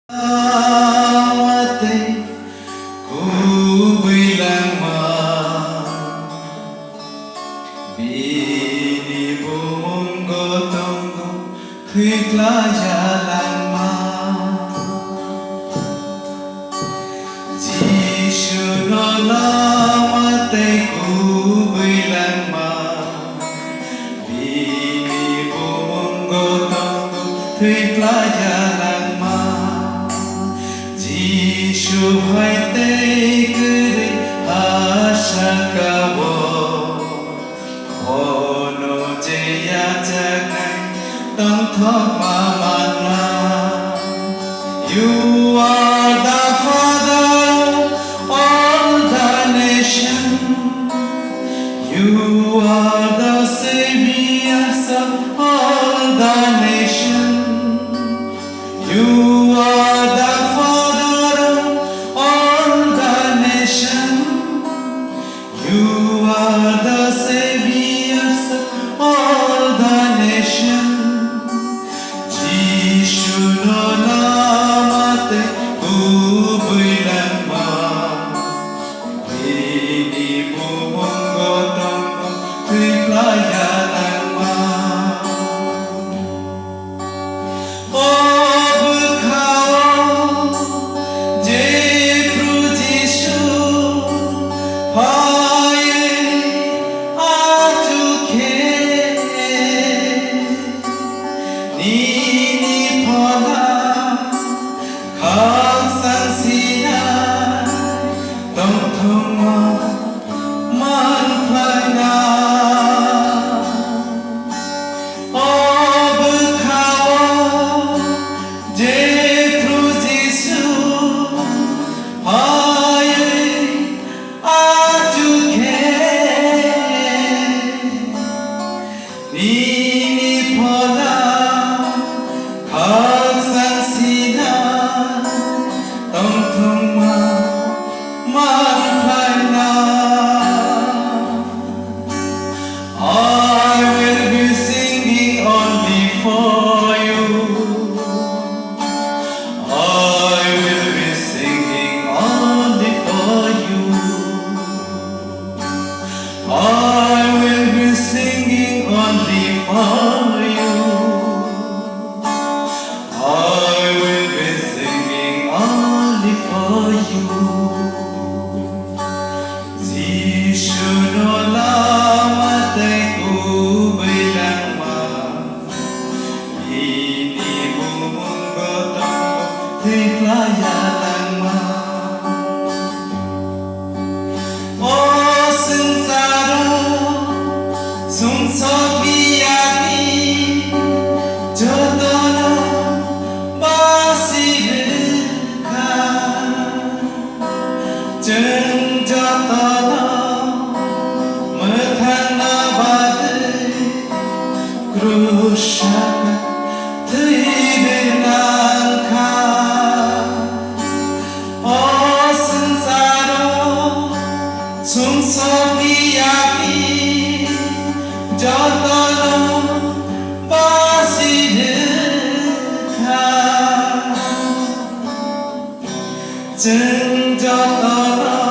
Amatay kubilang binibumong gotong hikla jalan ma Jishu no namatay kubilang binibumong gotong hikla jalan ma Jishu hai tei kere asha kabo ono je ya jagai tong thok mamana You are the Father of all the nation You are the Saviors of all the nation You are the You are the saviors of all the nation. Jishu no namate kubilang binibumong gotong hikla ma. Nini phola khang sang sina tong thong man phai na ob khao je thru jisu hai a chu khe Nini phola khang sang sina tong thong man phai na I will be singing only for you I will be singing only for you I will be singing only for you I will be singing only for you. Jishu no namatay kubilang binibumong gotong hikla ma. O sengsara sungsok biyaki jodoh Jeng jatana methana badai krushaka thirinangka O sansaro sungsok biyaki jatana basirka Jeng jatana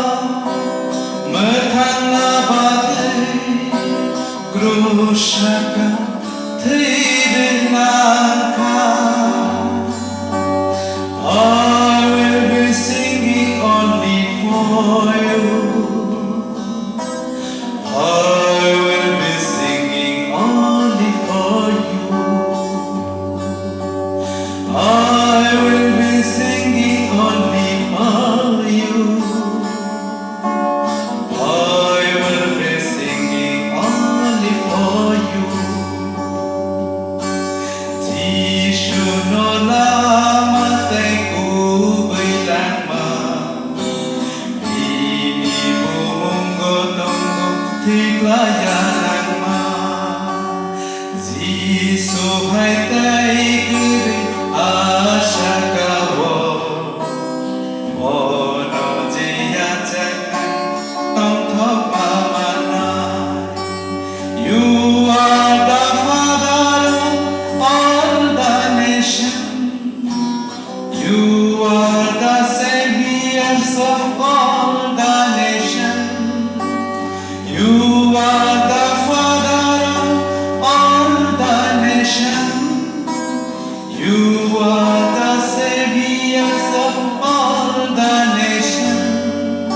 methana badai krushaka thirinangka I will be singing only for you I will be singing only for you I will be singing only for you I will be singing only for you You are the saviors of all the nations. You are the Father of all the nations. You are the saviors of all the nations.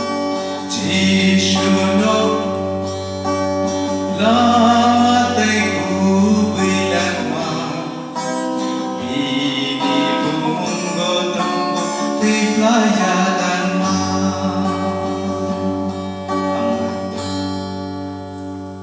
Jishuno lamatay kubilagma ini bungo tambo tiklaya.